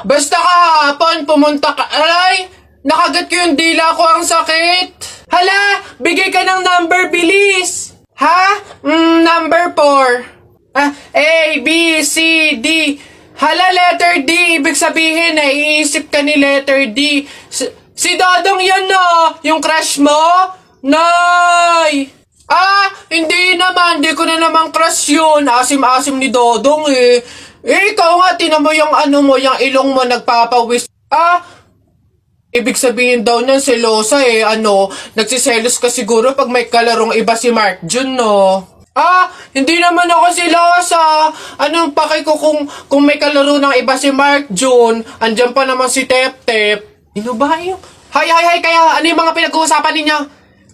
Basta kahapon pumunta ka. Ay! Nakagat ko yung dila ko, ang sakit. Hala! Bigay ka ng number, bilis! Ha? Number 4. A, B, C, D. Hala, letter D. Ibig sabihin, naiisip ka ni letter D. Si Dodong yan, no? Yung crush mo? Nay! Hindi naman. Hindi ko na naman crush yun. Asim-asim ni Dodong, eh. Ikaw nga, tinan mo yung yung ilong mo nagpapawis. Ibig sabihin daw niyan, selosa eh. Nagsiselos ka siguro pag may kalarong iba si Mark Jun, no? Hindi naman ako selosa. Anong paki ko kung may kalaro ng iba si Mark Jun? Andyan pa naman si Tep Tep. Ano ba yung? Hay, kaya ano yung mga pinag-uusapan ninyo?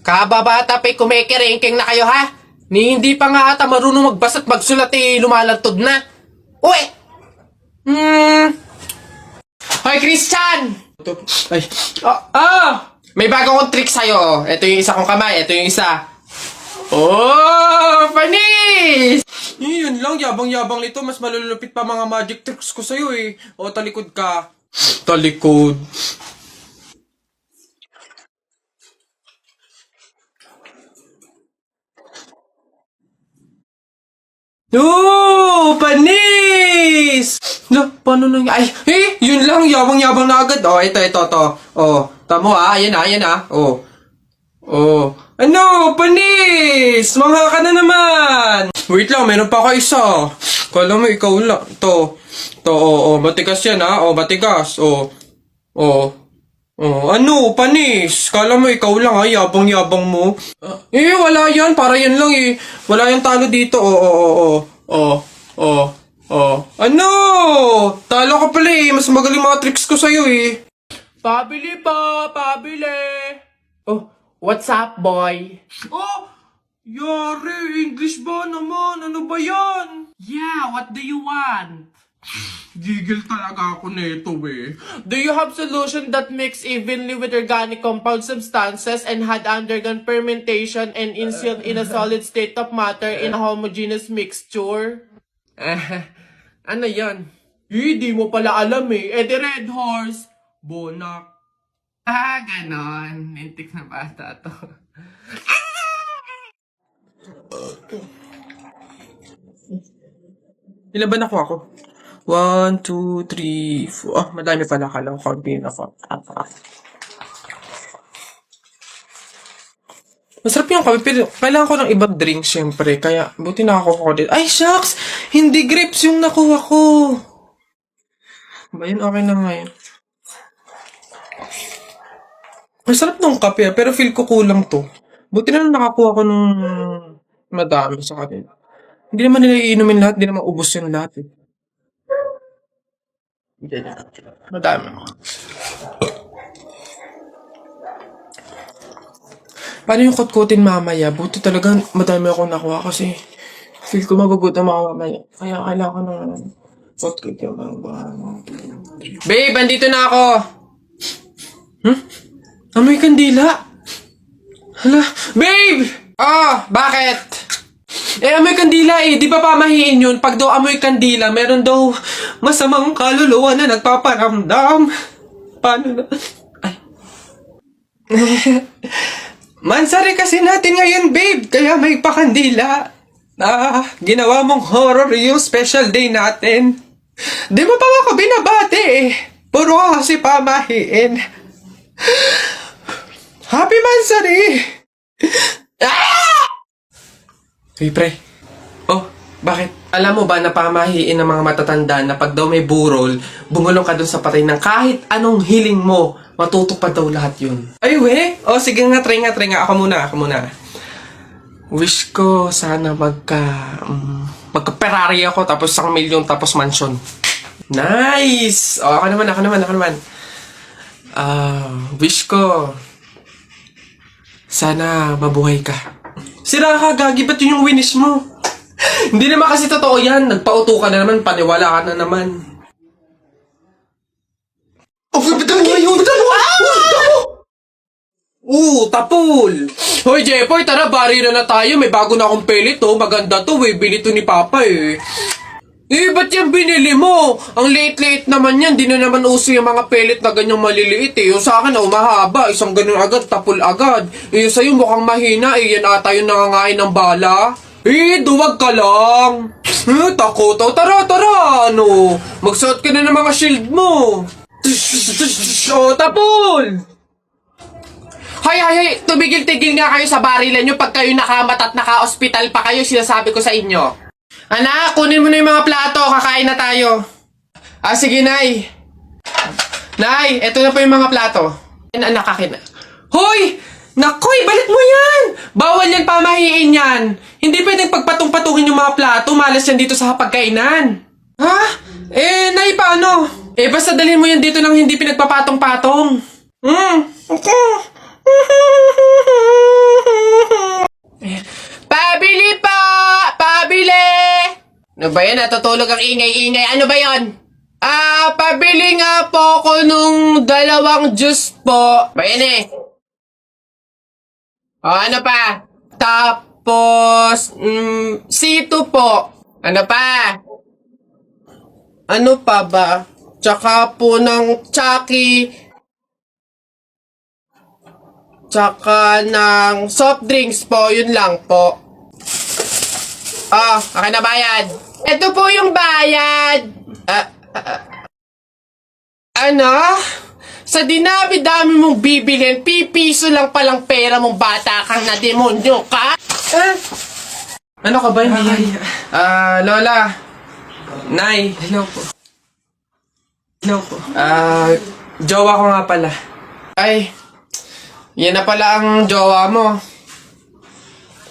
Kababata pa kumikiringking na kayo, ha? Hindi pa nga ata marunong magbasa at magsulat eh, lumalantod na. Uy! Hoy, Christian! Ay. May bago kong trick sa'yo. Ito yung isa kong kamay, ito yung isa. Oh, panis! Yun lang, yabang-yabang nito. Mas malulupit pa mga magic tricks ko sa'yo eh. O, talikod ka. Talikod. Panis! Paano nang... yun lang, yabang-yabang na agad. Ito. Tamo ayan na. Panis! Mangha ka na naman! Wait lang, meron pa ako isa. Kala mo, ikaw lang. Matigas yan, ha? Matigas. Panis? Kala mo, ikaw lang, ha? Yabang-yabang mo. Wala yan. Para yan lang, eh. Wala yung talo dito. Talo ka pala, eh. Mas magaling mga tricks ko sa'yo, eh. Pabili pa! Pabili! What's up, boy? Yari, English ba naman? Ano ba yan? Yeah, what do you want? Gigil talaga ako nito, eh. Do you have solution that mix evenly with organic compound substances and had undergone fermentation and instilled in a solid state of matter in a homogeneous mixture? Ano yan? Di mo pala alam, eh. The Red Horse. Bonak. Ganon. Nintik na bata to. Ilan ba nakuha ko? 1, 2, 3, 4. Madami pala. Kala ko konti na ako. Masarap yung kape, pero kailangan ko ng ibang drink, syempre. Kaya, buti nakakuha ko dito. Ay, shucks! Hindi grapes yung nakuha ko. Ba yun? Okay na nga yun. Masarap nung kape, pero feel ko kulang to. Buti na lang nakakuha ko nung madami sa kanila. Hindi naman nila iinumin lahat, hindi naman ubos yung lahat, eh. Madami. Paano yung kutkutin mamaya? Buti talaga madami akong nakuha kasi feel ko magugutom ako mamaya. Kaya kailangan ko ng kutkut yung mga... Babe, andito na ako! Amoy kandila! Hala, babe! Bakit? Amoy kandila eh. Di ba pamahiin yun? Pag daw amoy kandila, meron daw masamang kaluluwa na nagpaparamdam. Paano na? Mansari kasi natin ngayon, babe. Kaya may pakandila. Ginawa mong horror yung special day natin. Di mo pa ako binabati eh. Puro ka kasi pamahiin. Happy Mansari! Hey, pre. Bakit? Alam mo ba na pamahiin ng mga matatanda na pag daw may burol, bumulong ka dun sa patay ng kahit anong hiling mo, matutupad daw lahat yun. Ay, we? Sige nga, try nga. Ako muna. Wish ko sana magka-Ferrari ako, tapos 1 milyon, tapos mansion. Nice! Ako naman. Wish ko sana mabuhay ka. Sira ka, gagi. Ba't yun yung wish mo? Hindi naman kasi totoo yan. Nagpauto ka na naman. Paniwala ka na naman. Bitawan mo yun! Tapol! Hoy, Jepoy, tara, bari na tayo. May bago na akong pelit, Maganda to, Bili to ni Papa, eh. Eh, ba't yan binili mo? Ang liit-liit naman yan. Di na naman uso yung mga pellet na ganyang maliliit eh. Yung sa akin, mahaba. Isang ganun agad, tapol agad. Eh, yung sa'yo mukhang mahina eh. Yan ata yung nangangain ng bala. Eh, duwag ka lang. Takot. Tara. Ano? Magsuot ka na ng mga shield mo. Tapol! Hay, tumigil-tigil nga kayo sa barilan nyo pag kayo nakamat at naka-hospital pa kayo, sinasabi ko sa inyo. Anak, kunin mo na yung mga plato, kakain na tayo. Sige, Nay. Nay, eto na po yung mga plato. Anak, akin na. Hoy! Nakoy, balik mo yan! Bawal yan, pamahiin yan. Hindi pwedeng pagpatong-patungin yung mga plato, malas yan dito sa pagkainan. Ha? Nay, paano? Basta dalhin mo yan dito nang hindi pinagpapatong-patong. Pabili pa! Pabili! Ano ba yan? Natutulog ang ingay-ingay. Ano ba yon? Pabili nga po ko nung 2 juice po. Ba yan eh? Ano pa? Tapos, C2 po. Ano pa? Ano pa ba? Tsaka po ng Chucky. Tsaka ng soft drinks po. Yun lang po. Akin na bayad. Ito po yung bayad. Ano? Sa dinami-dami mong bibilhin, pipiso lang palang pera mong bata kang na demonyo ka? Ano ka ba? Lola. Nay. Hello po. Jowa ko nga pala. Ay, yan na pala ang jowa mo.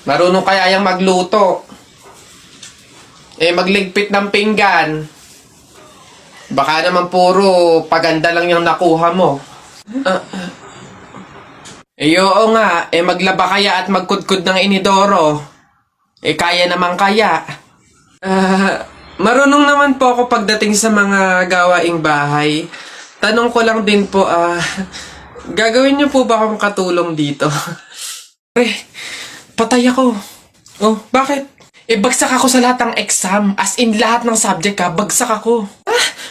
Marunong kaya yung magluto. Magligpit ng pinggan. Baka naman puro paganda lang yung nakuha mo. Oo nga, maglaba kaya at magkudkud ng inidoro. Kaya naman kaya. Marunong naman po ako pagdating sa mga gawaing bahay. Tanong ko lang din po, gagawin niyo po ba akong katulong dito? Patay ako. Oh, bakit? Bagsak ako sa lahat ng exam. As in, lahat ng subject bagsak ako.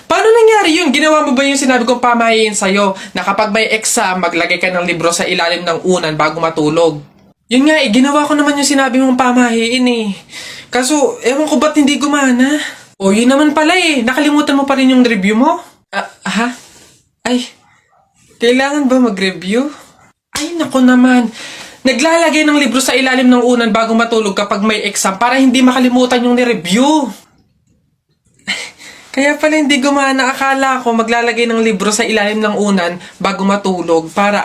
Paano nangyari yun? Ginawa mo ba yung sinabi kong pamahiin sa'yo na kapag may exam, maglagay ka ng libro sa ilalim ng unan bago matulog? Yun nga ginawa ko naman yung sinabi mong pamahiin Kaso, ewan ko ba't hindi gumana? Yun naman pala nakalimutan mo pa rin yung review mo? Ay, kailangan ba mag-review? Ay, naku naman. Naglalagay ng libro sa ilalim ng unan bago matulog kapag may exam para hindi makalimutan yung ni-review. Kaya pala hindi gumana. Akala ko maglalagay ng libro sa ilalim ng unan bago matulog para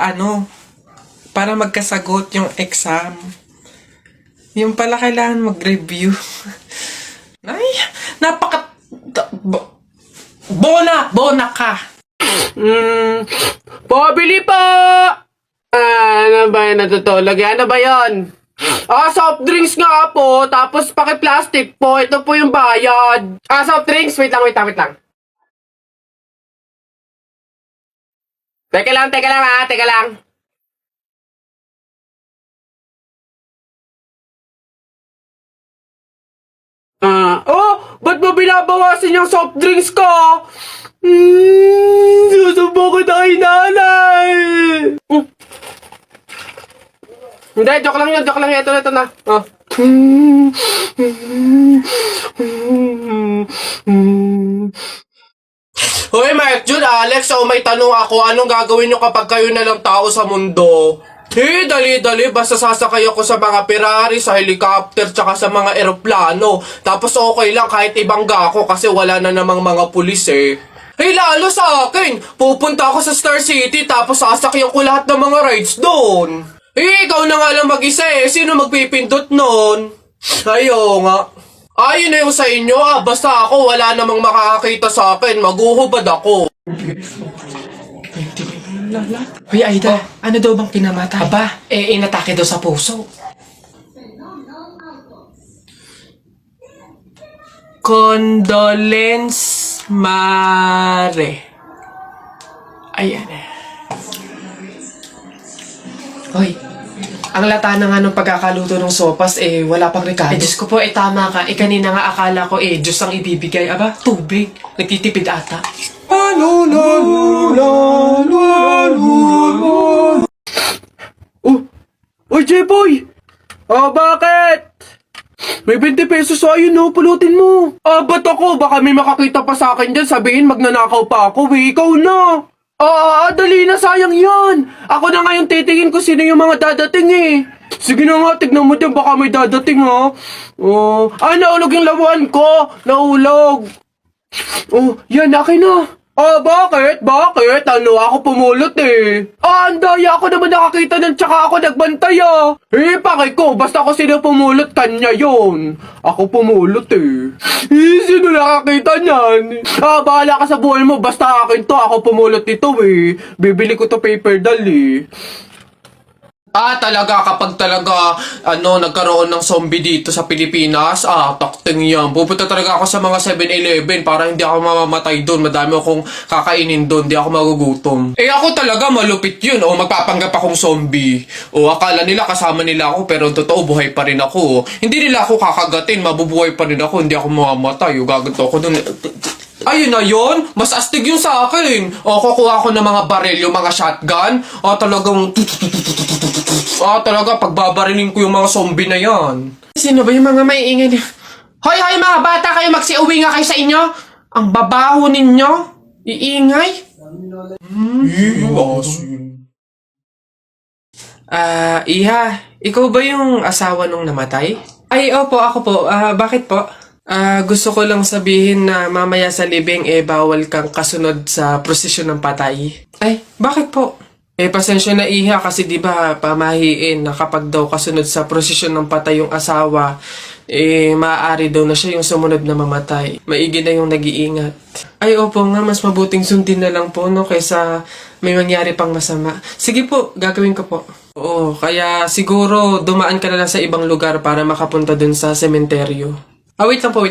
para magkasagot yung exam. Yung pala kailangan mag-review. Ay, Bona ka. Pabili pa! Ano ba yun natutulog? Ano ba yun? Soft drinks nga po, tapos paki-plastic po. Ito po yung bayad. Soft drinks. Wait lang. Teka lang. Ba't mo binabawasan yung soft drinks ko? Susubo ko na kay nanay. Hindi, joke lang yun. Ito na. Hoy, Mark Jun, Alex, may tanong ako. Anong gagawin nyo kapag kayo na lang tao sa mundo? Dali. Basta sasakay ako sa mga Ferrari, sa helicopter, tsaka sa mga eroplano. Tapos okay lang kahit ibangga ako kasi wala na namang mga pulis lalo sa akin. Pupunta ako sa Star City tapos sasakyan ko lahat ng mga rides doon. Ikaw na nga lang mag-isa Sino magpipindot nun? Ayo nga. Yun na yung sa inyo Basta ako wala namang makakakita sa akin. Maguhubad ako. Hoy, Aida. Ano daw bang pinamatay? Inatake daw sa puso. Condolence Mare. Ayan Hoy, Ang lata na nga ng pagkakaluto ng sopas, wala pang rekado. Diyos ko po, tama ka. Kanina nga akala ko, Diyos ang ibibigay. Aba, tubig. Nagtitipid ata. Uy, J-Boy! Bakit? May 20 pesos ayun, no? Pulutin mo. Ba't ako? Baka may makakita pa sa akin dyan. Sabihin, magnanakaw pa ako, Ikaw na. Dali na, sayang yan. Ako na ngayon titingin ko sino yung mga dadating, Sige na nga, tignan mo dyan. Baka may dadating, ha? Naulog yung laruan ko. Naulog. Yan, akin na. Bakit? Bakit? Ako pumulot, ang daya ako naman nakakita ng tsaka ako nagbantay, Pakay ko, basta ako sino pumulot, kanya yon. Ako pumulot, Sino nakakita niyan? Bahala ka sa buhay mo, basta akin to, ako pumulot ito, Bibili ko to paper doll, Talaga, kapag talaga, nagkaroon ng zombie dito sa Pilipinas, takting yan. Pupunta talaga ako sa mga 7-Eleven para hindi ako mamamatay doon. Madami akong kakainin doon, hindi ako magugutom. Ako talaga, malupit yun. Magpapanggap akong zombie. Akala nila kasama nila ako, pero totoo, buhay pa rin ako. Hindi nila ako kakagatin, mabubuhay pa rin ako, hindi ako mamamatay. Gaganto ako doon. Ayun na yun, mas astig yun sa akin. Kukuha ko ng mga baril, yung mga shotgun. Talaga, pagbabarilin ko yung mga zombie na yan. Sino ba yung mga maiingay? Hoy, mga bata kayo, magsiuwi nga kayo sa inyo. Ang babaho ninyo. Iingay. Iha, ikaw ba yung asawa nung namatay? Ay, opo, ako po. Bakit po? Gusto ko lang sabihin na mamaya sa libing, bawal kang kasunod sa prosesyon ng patay. Ay, bakit po? Pasensya na, Iha, kasi di ba pamahiin na kapag daw kasunod sa prosesyon ng patay yung asawa, maaari daw na siya yung sumunod na mamatay. Maigi na yung nag-iingat. Ay, opo nga, mas mabuting sundin na lang po, no, kaysa may mangyari pang masama. Sige po, gagawin ko po. Oo, kaya siguro dumaan ka na lang sa ibang lugar para makapunta dun sa sementeryo. Wait lang po.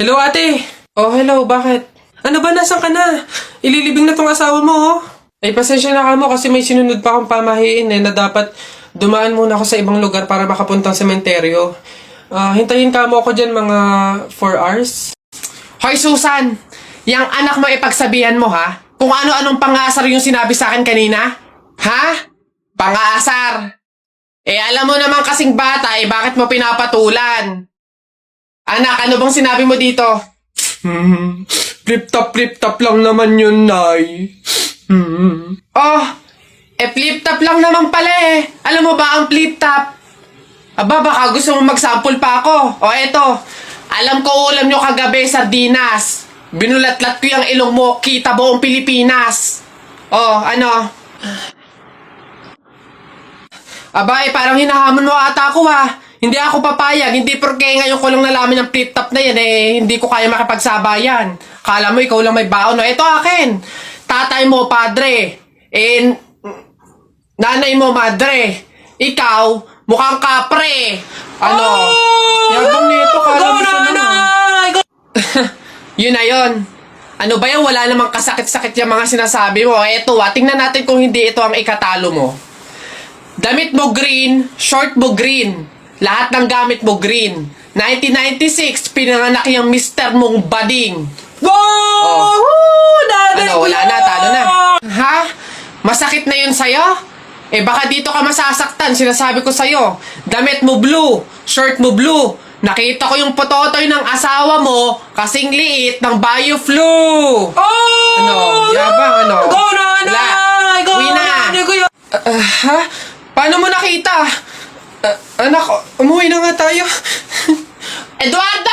Hello, ate! Hello, bakit? Ano ba, nasan ka na? Ililibing na tong asawa mo, pasensya na ka mo kasi may sinunod pa akong pamahiin na dapat dumaan muna ako sa ibang lugar para makapuntang sementeryo. Hintayin ka mo ako dyan mga 4 hours. Hoy, Susan! Yang anak mo ipagsabihan mo, ha? Kung ano-anong pangasar yung sinabi sa akin kanina? Ha? Pangasar! Alam mo naman kasing bata, bakit mo pinapatulan? Anak, ano bang sinabi mo dito? Flip-top lang naman yun, Nay. Flip-top lang naman pala Alam mo ba ang flip-top? Baka gusto mo mag-sample pa ako. Eto. Alam ko ulam nyo kagabi, sardinas. Binulatlat ko yung ilong mo, kita buong Pilipinas. Ano? Parang hinahamon mo ata ako, Hindi ako papayag, hindi porke ngayon ko lang nalaman ng flip-top na yan, hindi ko kaya makipagsabayan. Kala mo ikaw lang may baon, Ito akin. Tatay mo, padre. Nanay mo, madre. Ikaw, mukhang kapre. Yabang nito, kala mo siya naman. Yun na yun. Ano ba yan? Wala namang kasakit-sakit yung mga sinasabi mo. Eto, tingnan natin kung hindi ito ang ikatalo mo. Damit mo green, short mo green. Lahat ng gamit mo green. 1996, pinanganak yung Mr. mong bading. Wow! Wala na, talo na. Ha? Masakit na yun sa'yo? Baka dito ka masasaktan, sinasabi ko sa'yo. Damit mo blue, shirt mo blue. Nakita ko yung pototoy ng asawa mo kasing liit ng BioFlu. Yabang, Go na, Wala. Go Uwi na. Ha? Paano mo nakita? Anak, umuwi na nga tayo. Eduardo!